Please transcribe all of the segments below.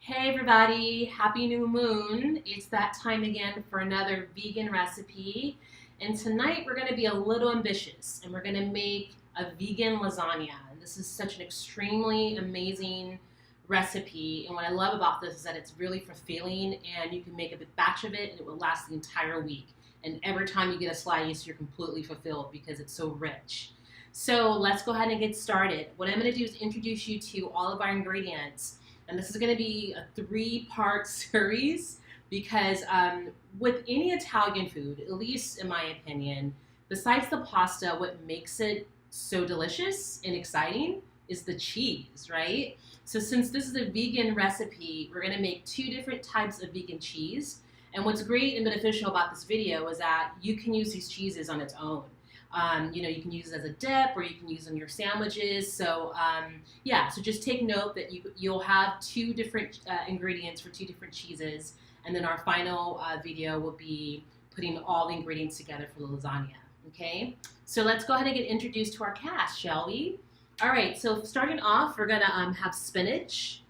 Hey everybody, happy new moon. It's that time again for another vegan recipe. And tonight we're going to be a little ambitious and we're going to make a vegan lasagna. And this is such an extremely amazing recipe. And what I love about this is that it's really fulfilling and you can make a big batch of it and it will last the entire week. And every time you get a slice, you're completely fulfilled because it's so rich. So let's go ahead and get started. What I'm going to do is introduce you to all of our ingredients. And this is going to be a 3-part series because with any Italian food, at least in my opinion, besides the pasta, what makes it so delicious and exciting is the cheese, right? So since this is a vegan recipe, we're going to make 2 different types of vegan cheese. And what's great and beneficial about this video is that you can use these cheeses on its own. You can use it as a dip or you can use it in your sandwiches. So yeah, so just take note that you'll have 2 different ingredients for 2 different cheeses. And then our final video will be putting all the ingredients together for the lasagna. Okay, so let's go ahead and get introduced to our cast, shall we? All right, so starting off, we're gonna have spinach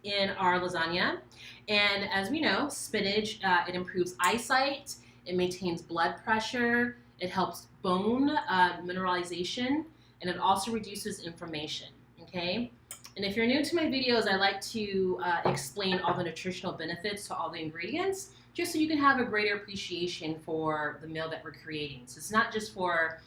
in our lasagna. And as we know, spinach, it improves eyesight, it maintains blood pressure, it helps bone mineralization, and it also reduces inflammation, okay? And if you're new to my videos, I like to explain all the nutritional benefits to all the ingredients, just so you can have a greater appreciation for the meal that we're creating. So it's not just for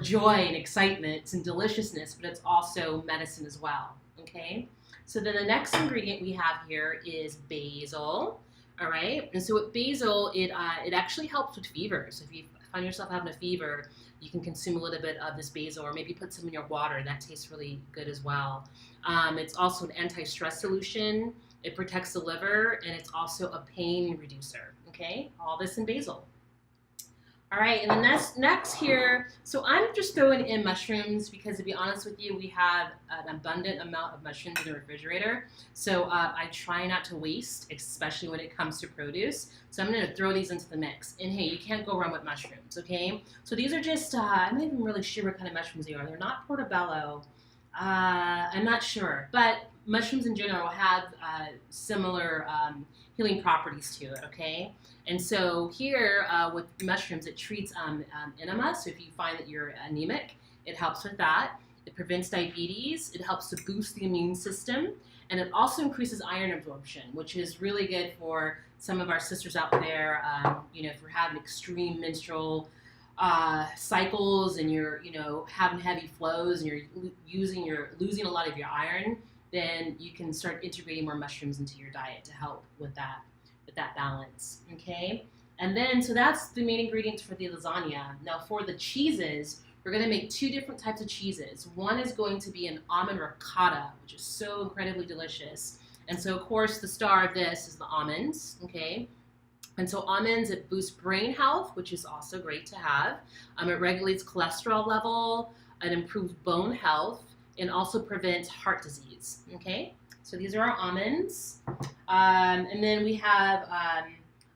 joy and excitement and deliciousness, but it's also medicine as well, okay? So then the next ingredient we have here is basil, all right? And so with basil, it actually helps with fever. So if you find yourself having a fever, you can consume a little bit of this basil or maybe put some in your water. That tastes really good as well. It's also an anti-stress solution. It protects the liver, and it's also a pain reducer, okay? All this in basil. All right, and then next here, so I'm just throwing in mushrooms because to be honest with you, we have an abundant amount of mushrooms in the refrigerator. So I try not to waste, especially when it comes to produce. So I'm gonna throw these into the mix. And hey, you can't go wrong with mushrooms, okay? So these are just, I'm not even really sure what kind of mushrooms they are. They're not portobello. I'm not sure, but mushrooms in general have similar healing properties to it, okay? And so here with mushrooms, it treats enema. So if you find that you're anemic, it helps with that. It prevents diabetes. It helps to boost the immune system. And it also increases iron absorption, which is really good for some of our sisters out there. If you're having extreme menstrual cycles and you're, having heavy flows and you're losing a lot of your iron, then you can start integrating more mushrooms into your diet to help with that balance, okay? And then, so that's the main ingredients for the lasagna. Now for the cheeses, we're gonna make 2 different types of cheeses. One is going to be an almond ricotta, which is so incredibly delicious. And so of course the star of this is the almonds, okay? And so almonds, it boosts brain health, which is also great to have. It regulates cholesterol level, it improves bone health, and also prevents heart disease, okay? So these are our almonds. And then we have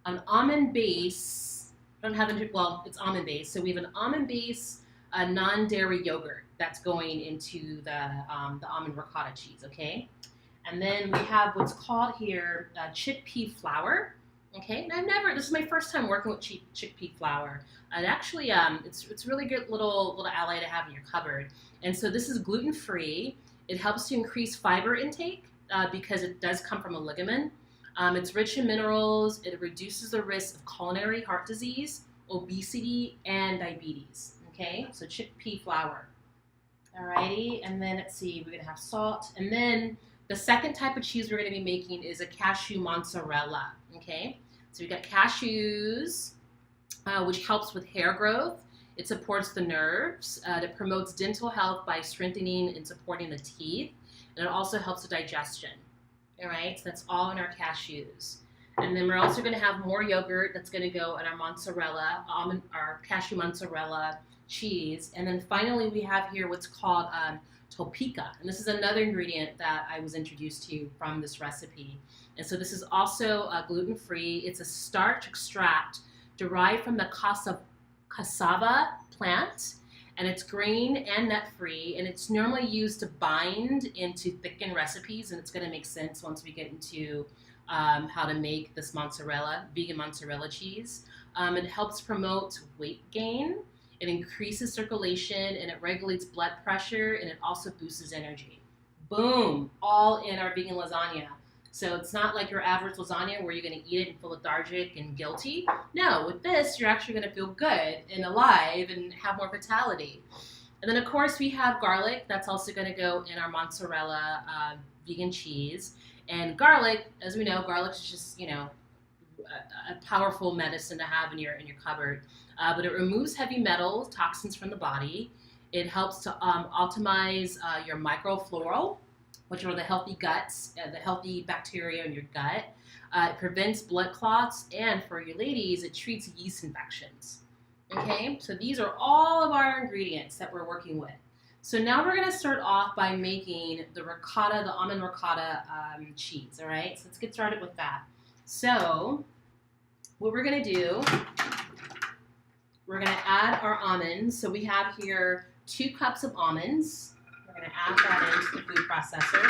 an almond base. I don't have it, well, it's almond base. So we have an almond base, non-dairy yogurt that's going into the almond ricotta cheese, okay? And then we have what's called here chickpea flour. Okay, and this is my first time working with chickpea flour. And actually, it's really good little ally to have in your cupboard. And so this is gluten-free. It helps to increase fiber intake because it does come from a ligament. It's rich in minerals. It reduces the risk of coronary heart disease, obesity, and diabetes. Okay, so chickpea flour. Alrighty, and then let's see, we're gonna have salt. And then the second type of cheese we're gonna be making is a cashew mozzarella. Okay, so we got cashews, which helps with hair growth. It supports the nerves. It promotes dental health by strengthening and supporting the teeth. And it also helps with digestion. All right, so that's all in our cashews. And then we're also going to have more yogurt that's going to go in our mozzarella, our cashew mozzarella cheese. And then finally we have here what's called topeka. And this is another ingredient that I was introduced to from this recipe. And so this is also gluten-free. It's a starch extract derived from the cassava plant, And it's grain and nut free, and it's normally used to bind and to thicken recipes, and it's going to make sense once we get into how to make this vegan mozzarella cheese. It helps promote weight gain, it increases circulation, and it regulates blood pressure, and it also boosts energy. Boom, all in our vegan lasagna. So it's not like your average lasagna where you're going to eat it and feel lethargic and guilty. No, with this, you're actually going to feel good and alive and have more vitality. And then, of course, we have garlic. That's also going to go in our mozzarella vegan cheese. And garlic, as we know, garlic is just, a powerful medicine to have in your cupboard. But it removes heavy metals, toxins from the body. It helps to optimize your microflora, which are the healthy guts, the healthy bacteria in your gut. It prevents blood clots, and for you ladies, it treats yeast infections. Okay, so these are all of our ingredients that we're working with. So now we're going to start off by making the almond ricotta cheese, all right? So let's get started with that. So what we're going to do, we're going to add our almonds. So we have here 2 cups of almonds. We're going to add that into the food processor.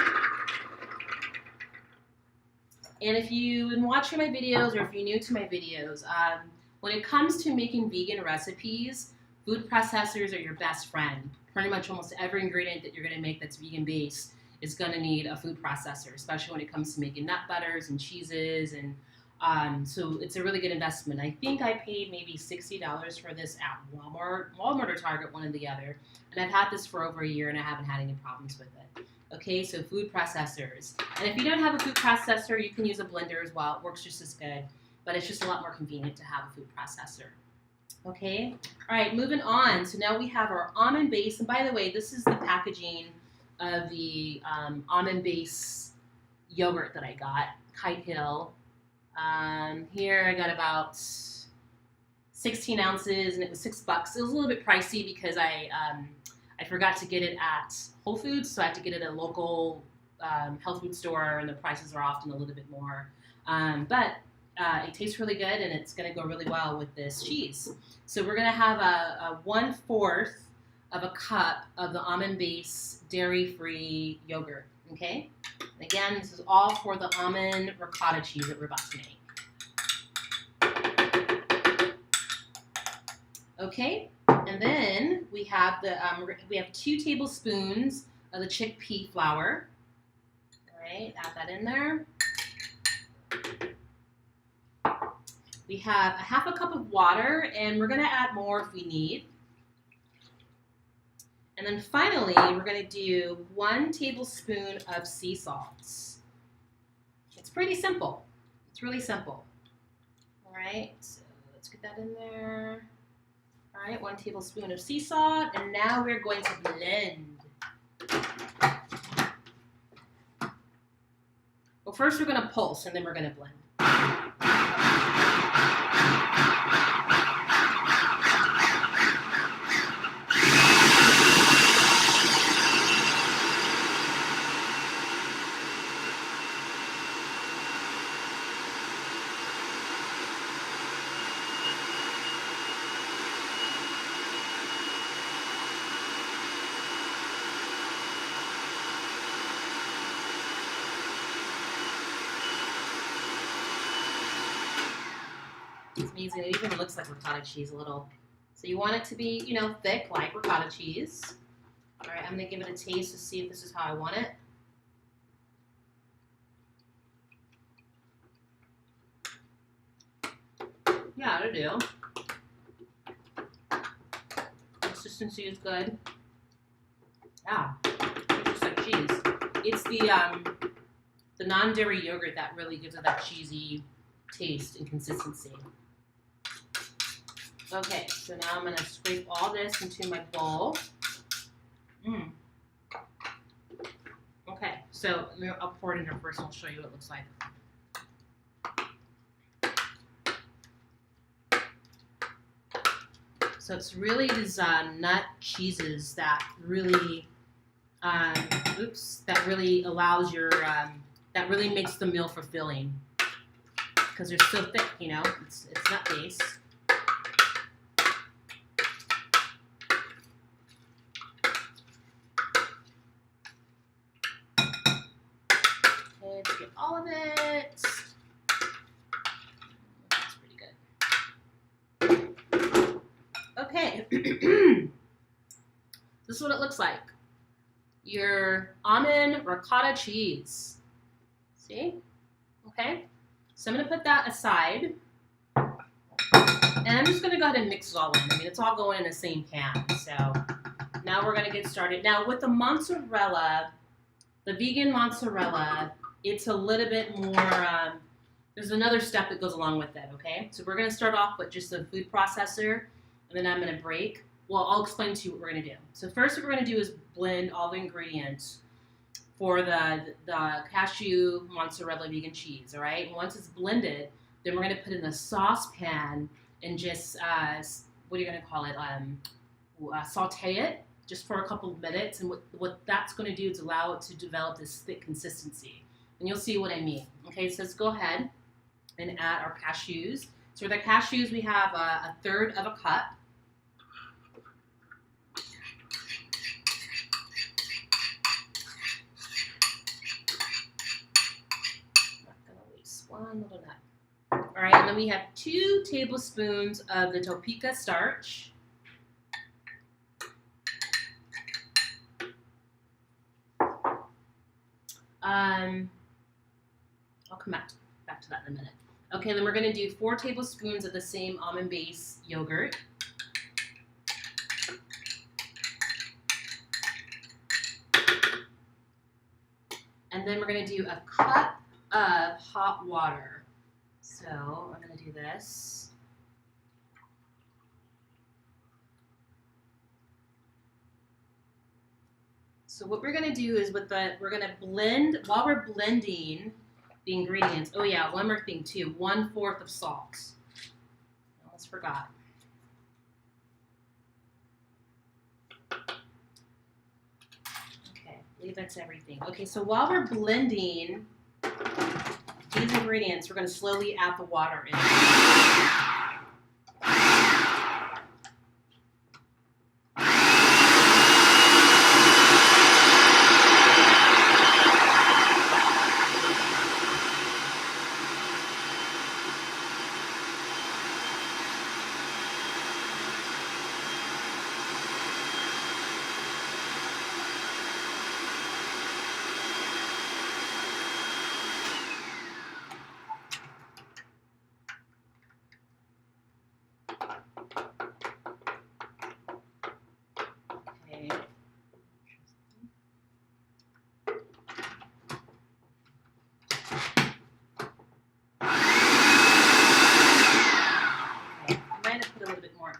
And if you've been watching my videos or if you're new to my videos, when it comes to making vegan recipes, food processors are your best friend. Pretty much almost every ingredient that you're going to make that's vegan based is going to need a food processor, especially when it comes to making nut butters and cheeses. And so it's a really good investment. I think I paid maybe $60 for this at Walmart or Target, one or the other. And I've had this for over a year and I haven't had any problems with it. Okay, so food processors. And if you don't have a food processor, you can use a blender as well. It works just as good, but it's just a lot more convenient to have a food processor. Okay, all right, moving on. So now we have our almond base. And by the way, this is the packaging of the almond base yogurt that I got, Kite Hill. Here I got about 16 ounces and it was $6. It was a little bit pricey because I forgot to get it at Whole Foods, so I have to get it at a local health food store, and the prices are often a little bit more. But it tastes really good, and it's going to go really well with this cheese. So we're going to have a 1/4 of a cup of the almond base dairy-free yogurt. Okay? And again, this is all for the almond ricotta cheese that we're about to make. Okay? And then we have we have 2 tablespoons of the chickpea flour. All right, add that in there. We have a 1/2 cup of water, and we're going to add more if we need. And then finally, we're going to do 1 tablespoon of sea salts. It's pretty simple. It's really simple. All right, so let's get that in there. All right, 1 tablespoon of sea salt, and now we're going to blend. Well, first we're going to pulse, and then we're going to blend. It's amazing. It even looks like ricotta cheese a little. So you want it to be, thick like ricotta cheese. All right, I'm going to give it a taste to see if this is how I want it. Yeah, it'll do. Consistency is good. Yeah, it's just like cheese. It's the non-dairy yogurt that really gives it that cheesy taste and consistency. Okay, so now I'm going to scrape all this into my bowl. Okay, so I'll pour it in here first and I'll show you what it looks like. So it's really these nut cheeses that really, that really allows your, that really makes the meal fulfilling. Because they're so thick, it's nut based. Let's get all of it. That's pretty good. Okay. This is what it looks like. Your almond ricotta cheese. See? Okay. So I'm going to put that aside. And I'm just going to go ahead and mix it all in. I mean, it's all going in the same pan. So now we're going to get started. Now with the mozzarella, the vegan mozzarella, it's a little bit more, there's another step that goes along with it, okay? So we're going to start off with just a food processor, and then I'm going to break. Well, I'll explain to you what we're going to do. So first what we're going to do is blend all the ingredients for the cashew mozzarella vegan cheese, all right? And once it's blended, then we're going to put it in a saucepan and just, what are you going to call it, saute it just for a couple of minutes. And what that's going to do is allow it to develop this thick consistency. And you'll see what I mean. Okay, so let's go ahead and add our cashews. So for the cashews, we have a third of a cup. One little nut. All right, and then we have 2 tablespoons of the topeka starch. I'll come back to that in a minute. Okay, then we're going to do 4 tablespoons of the same almond-based yogurt. And then we're going to do a cup of hot water. So I'm going to do this. So what we're going to do is we're going to blend, while we're blending the ingredients, oh yeah, one more thing too, 1/4 of salt. I almost forgot. Okay, I believe that's everything. Okay, so while we're blending these ingredients, we're going to slowly add the water in.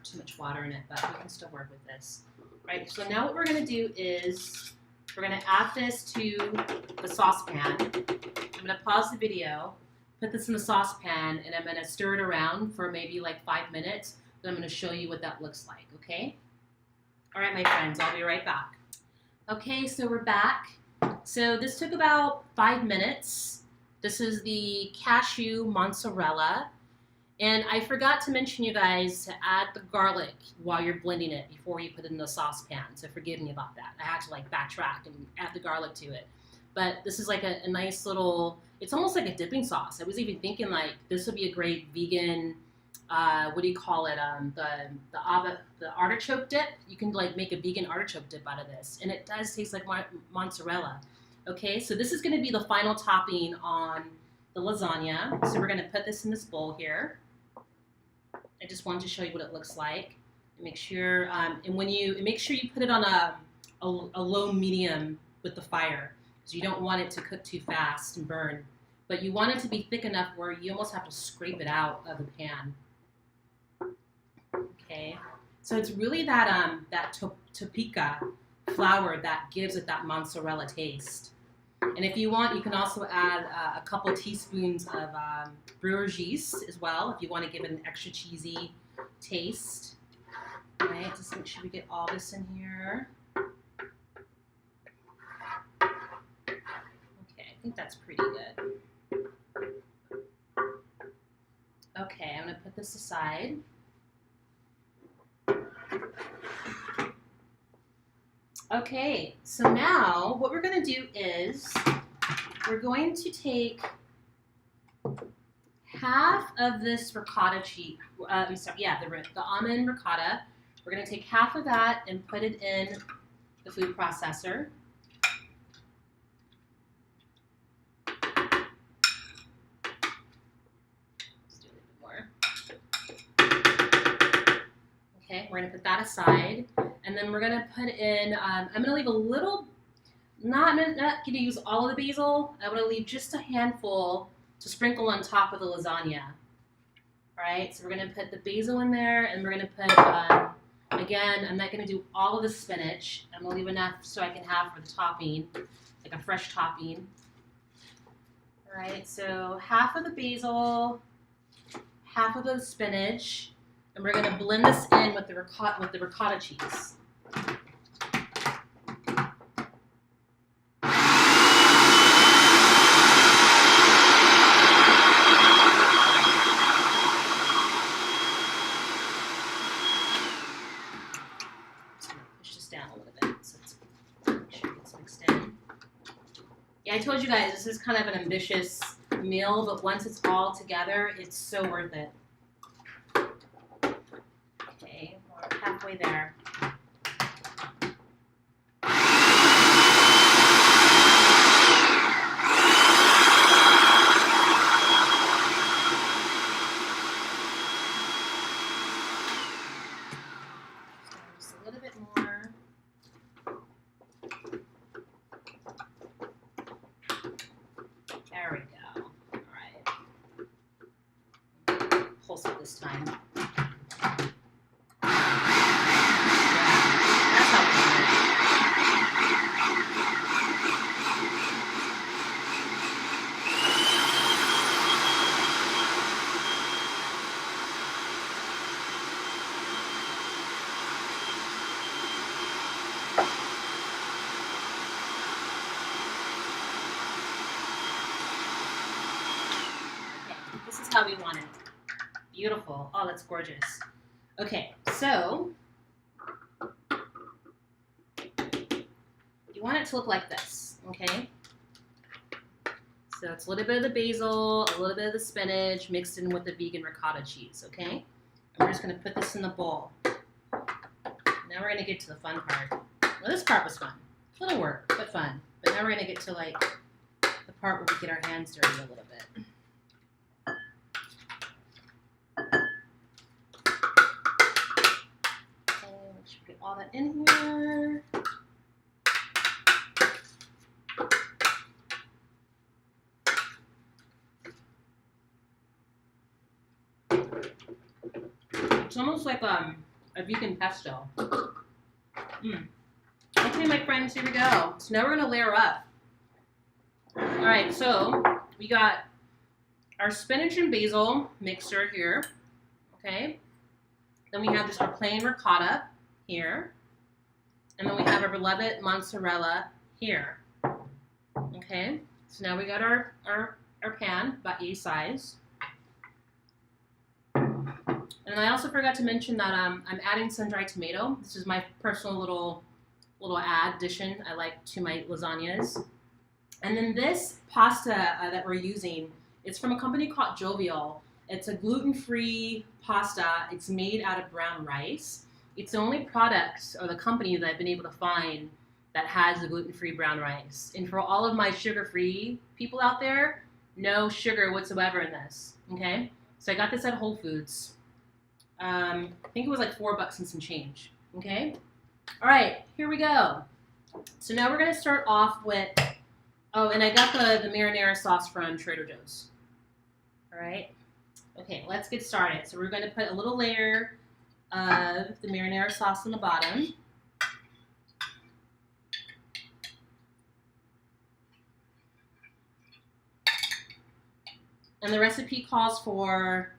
Too much water in it, but we can still work with this. Right, so now what we're going to do is we're going to add this to the saucepan. I'm going to pause the video, put this in the saucepan, and I'm going to stir it around for maybe like 5 minutes. Then I'm going to show you what that looks like, okay? All right, my friends, I'll be right back. Okay, so we're back. So this took about 5 minutes. This is the cashew mozzarella. And I forgot to mention, you guys, to add the garlic while you're blending it before you put it in the saucepan. So forgive me about that. I had to like backtrack and add the garlic to it. But this is like a nice little, it's almost like a dipping sauce. I was even thinking like this would be a great vegan, what do you call it? The artichoke dip. You can like make a vegan artichoke dip out of this. And it does taste like mozzarella. Okay, so this is going to be the final topping on the lasagna. So we're going to put this in this bowl here. I just wanted to show you what it looks like. And make sure, make sure you put it on a low medium with the fire, because you don't want it to cook too fast and burn. But you want it to be thick enough where you almost have to scrape it out of the pan. Okay, so it's really that topeka flour that gives it that mozzarella taste. And if you want, you can also add a couple teaspoons of brewer's yeast as well, if you want to give it an extra cheesy taste. All right, just make sure we get all this in here. Okay, I think that's pretty good. Okay, I'm going to put this aside. Okay, so now what we're going to do is we're going to take half of this ricotta cheese. The almond ricotta. We're going to take half of that and put it in the food processor. Let's do a little bit more. Okay, we're going to put that aside, and then we're going to put in. I'm going to leave a little. Not going to use all of the basil. I'm going to leave just a handful to sprinkle on top of the lasagna. All right, so we're going to put the basil in there, and we're going to put, again, I'm not going to do all of the spinach. I'm going to leave enough so I can have for the topping, like a fresh topping. All right, so half of the basil, half of the spinach, and we're going to blend this in with the ricotta cheese. Down a little bit so make sure it gets mixed in. Yeah, I told you guys this is kind of an ambitious meal, but once it's all together, it's so worth it. Okay, we're halfway there. Just a little bit more. There we go. All right. Pulse it this time. Yeah, that's how we do it. This is how we want it. Beautiful. Oh, that's gorgeous. Okay, so you want it to look like this, okay? So it's a little bit of the basil, a little bit of the spinach mixed in with the vegan ricotta cheese, okay? And we're just going to put this in the bowl. Now we're going to get to the fun part. Well, this part was fun. A little work, but fun. But now we're going to get to like the part where we get our hands dirty a little bit. Get all that in here. It's almost like a vegan pesto. Okay, my friends, here we go. So now we're going to layer up. All right, so we got our spinach and basil mixture here. Okay. Then we have just our plain ricotta here. And then we have our beloved mozzarella here. Okay. So now we got our pan, about A size. And I also forgot to mention that I'm adding sun-dried tomato. This is my personal little addition I like to my lasagnas. And then this pasta that we're using, it's from a company called Jovial. It's a gluten-free pasta. It's made out of brown rice. It's the only product or the company that I've been able to find that has the gluten-free brown rice. And for all of my sugar-free people out there, no sugar whatsoever in this, okay? So I got this at Whole Foods. I think it was like $4 and some change, okay? All right, here we go. So now we're gonna start off with, oh, and I got the marinara sauce from Trader Joe's. All right, okay, let's get started. So we're gonna put a little layer of the marinara sauce on the bottom. And the recipe calls for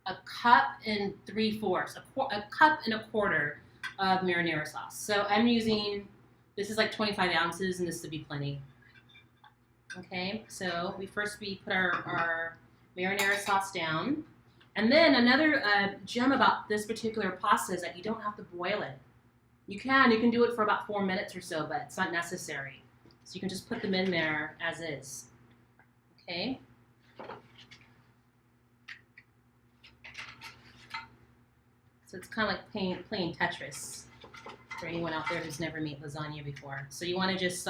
a cup and 3/4, a cup and a quarter of marinara sauce. So I'm using, this is like 25 ounces and this would be plenty. Okay, so we put our marinara sauce down. And then another gem about this particular pasta is that you don't have to boil it. You can do it for about 4 minutes or so, but it's not necessary. So you can just put them in there as is. Okay. So it's kind of like playing Tetris for anyone out there who's never made lasagna before. So you want to just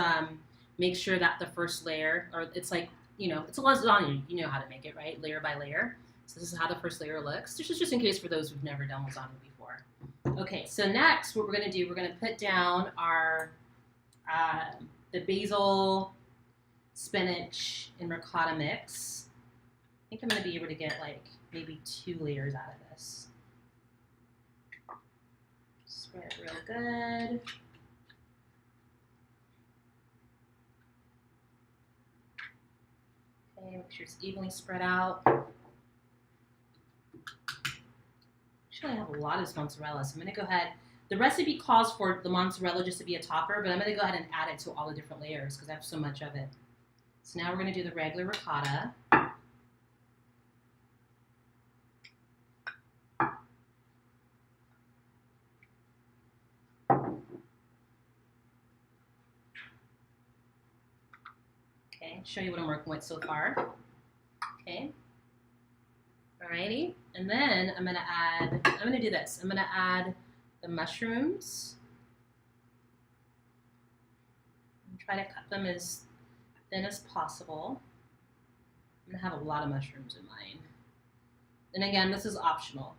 make sure that the first layer, or it's like, you know, it's a lasagna. You know how to make it, right? Layer by layer. So this is how the first layer looks. This is just in case for those who've never done lasagna before. Okay, so next what we're going to do, we're going to put down our the basil, spinach, and ricotta mix. I think I'm going to be able to get like maybe 2 layers out of this. Spread it real good. Okay, make sure it's evenly spread out. Actually, I have a lot of this mozzarella, so I'm going to go ahead. The recipe calls for the mozzarella just to be a topper, but I'm going to go ahead and add it to all the different layers because I have so much of it. So now we're going to do the regular ricotta. Okay, show you what I'm working with so far. Okay. Alrighty, and then I'm gonna do this. I'm gonna add the mushrooms. And try to cut them as thin as possible. I'm gonna have a lot of mushrooms in mine. And again, this is optional.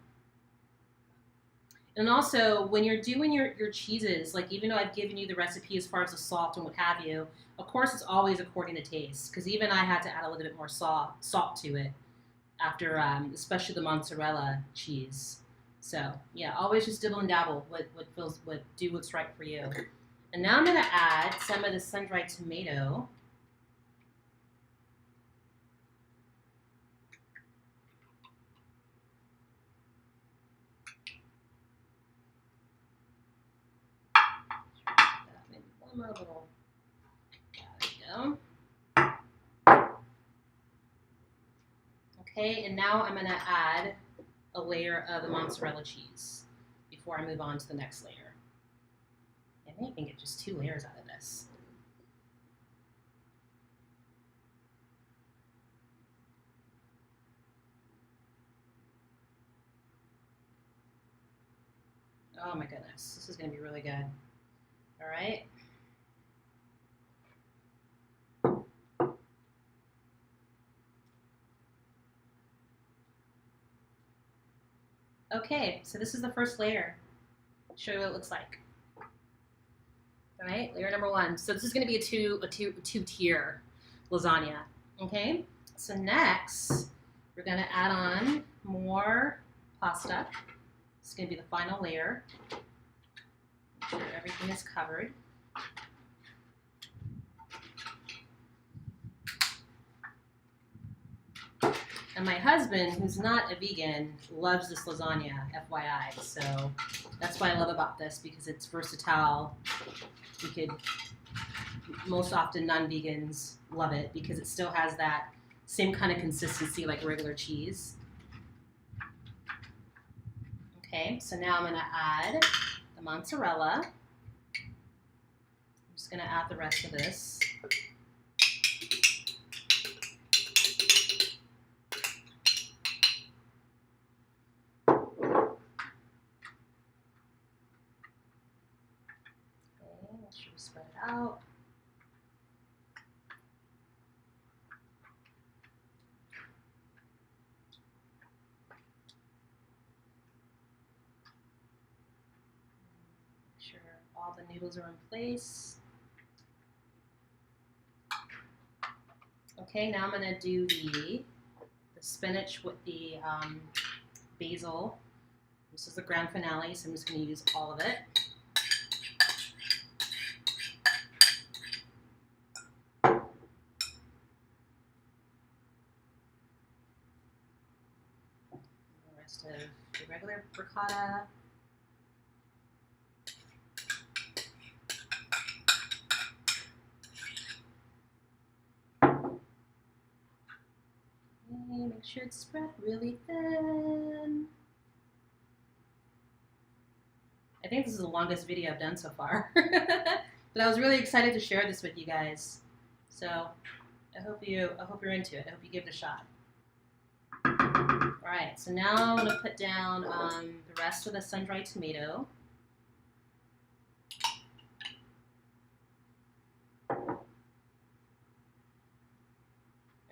And also, when you're doing your cheeses, like even though I've given you the recipe as far as the salt and what have you, of course it's always according to taste. Because even I had to add a little bit more salt to it after, especially the mozzarella cheese. So yeah, always just dibble and dabble. Do what's right for you. And now I'm gonna add some of the sun-dried tomato. Maybe one more little. There we go. Okay, and now I'm gonna add a layer of the mozzarella cheese before I move on to the next layer. I may even get just 2 layers out of this. Oh my goodness, this is gonna be really good. All right. Okay, so this is the first layer. I'll show you what it looks like. All right, layer number 1. So this is going to be a two-tier lasagna. Okay, so next we're going to add on more pasta. This is going to be the final layer. Make sure everything is covered. And my husband, who's not a vegan, loves this lasagna, FYI. So that's what I love about this, because it's versatile. You could, most often non-vegans love it because it still has that same kind of consistency like regular cheese. Okay, so now I'm gonna add the mozzarella. I'm just gonna add the rest of this. Spread it out. Make sure all the noodles are in place. Okay, now I'm going to do the spinach with the basil. This is the grand finale, so I'm just going to use all of it. Of the regular ricotta. Okay, make sure it's spread really thin. I think this is the longest video I've done so far. But I was really excited to share this with you guys. So I hope you're into it. I hope you give it a shot. All right, so now I'm gonna put down the rest of the sun-dried tomato. I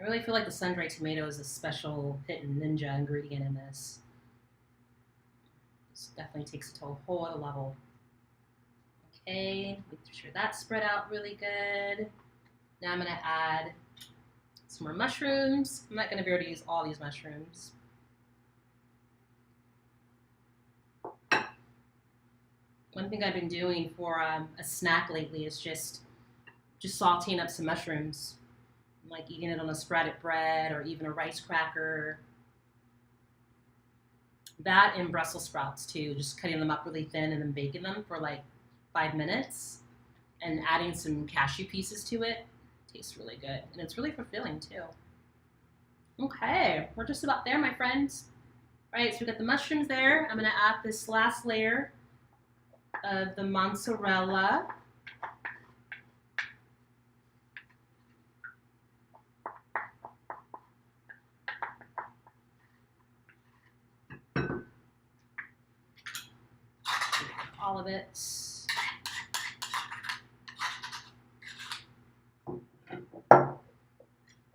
really feel like the sun-dried tomato is a special hidden ninja ingredient in this. This definitely takes it to a whole other level. Okay, make sure that's spread out really good. Now I'm gonna add some more mushrooms. I'm not gonna be able to use all these mushrooms. One thing I've been doing for a snack lately is just sauteing up some mushrooms, like eating it on a spreaded bread or even a rice cracker. That and Brussels sprouts too, just cutting them up really thin and then baking them for like 5 minutes and adding some cashew pieces to it. Tastes really good, and it's really fulfilling too. Okay, we're just about there, my friends. All right, so we got the mushrooms there. I'm gonna add this last layer of the mozzarella. All of it.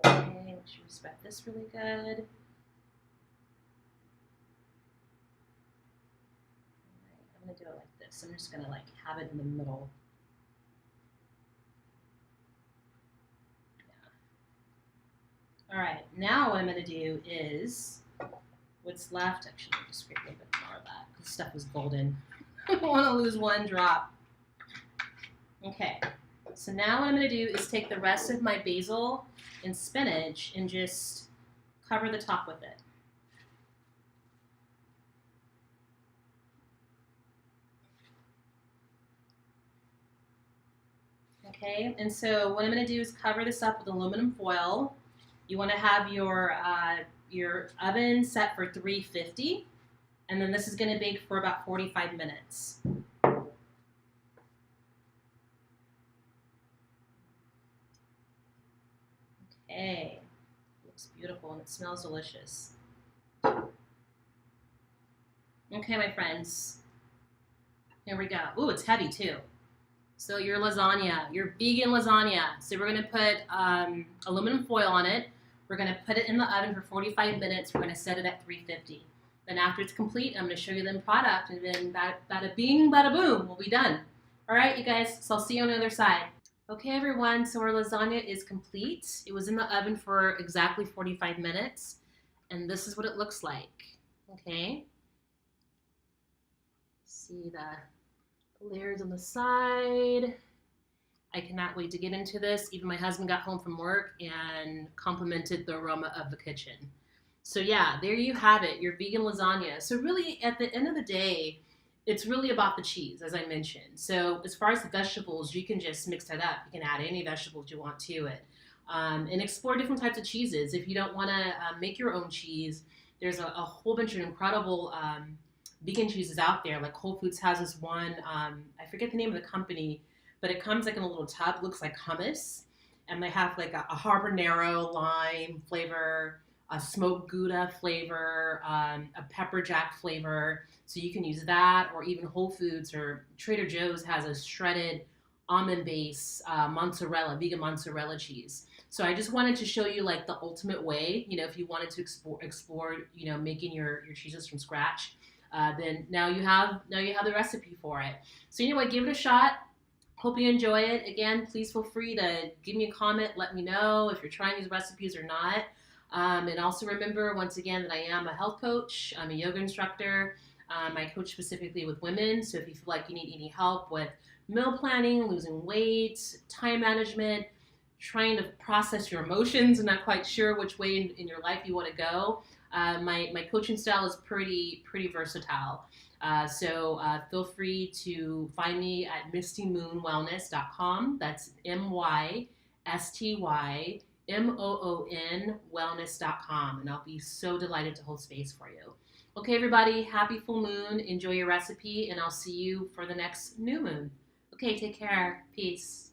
Okay, make sure we spread this really good. I'm gonna do it like this. I'm just gonna like have it in the middle. Yeah. All right, now what I'm gonna do is what's left. Actually, I'll just scrape a little bit more of that. This stuff is golden. I don't want to lose one drop. Okay, so now what I'm going to do is take the rest of my basil and spinach and just cover the top with it. Okay, and so what I'm going to do is cover this up with aluminum foil. You want to have your oven set for 350. And then this is going to bake for about 45 minutes. Okay, looks beautiful and it smells delicious. Okay, my friends, here we go. Ooh, it's heavy too. So your lasagna, your vegan lasagna. So we're going to put aluminum foil on it. We're going to put it in the oven for 45 minutes. We're going to set it at 350. Then after it's complete, I'm going to show you the end product, and then bada bing, bada boom, we'll be done. All right, you guys, so I'll see you on the other side. Okay, everyone, so our lasagna is complete. It was in the oven for exactly 45 minutes, and this is what it looks like, okay? See the layers on the side. I cannot wait to get into this. Even my husband got home from work and complimented the aroma of the kitchen. So yeah, there you have it, your vegan lasagna. So really, at the end of the day, it's really about the cheese, as I mentioned. So as far as the vegetables, you can just mix that up. You can add any vegetables you want to it. And explore different types of cheeses. If you don't want to make your own cheese, there's a whole bunch of incredible vegan cheeses out there. Like Whole Foods has this one, I forget the name of the company, but it comes like in a little tub, looks like hummus. And they have like a habanero lime flavor, a smoked Gouda flavor, a pepper jack flavor. So you can use that, or even Whole Foods or Trader Joe's has a shredded almond-based mozzarella, vegan mozzarella cheese. So I just wanted to show you like the ultimate way, you know, if you wanted to explore, you know, making your cheeses from scratch, then now you have the recipe for it. So anyway, give it a shot. Hope you enjoy it. Again, please feel free to give me a comment. Let me know if you're trying these recipes or not. And also remember, once again, that I am a health coach. I'm a yoga instructor. I coach specifically with women. So if you feel like you need any help with meal planning, losing weight, time management, trying to process your emotions and not quite sure which way in your life you want to go, my coaching style is pretty versatile. So feel free to find me at mistymoonwellness.com. That's MYSTYMOON wellness.com, and I'll be so delighted to hold space for you. Okay, everybody, happy full moon. Enjoy your recipe, and I'll see you for the next new moon. Okay, take care. Peace.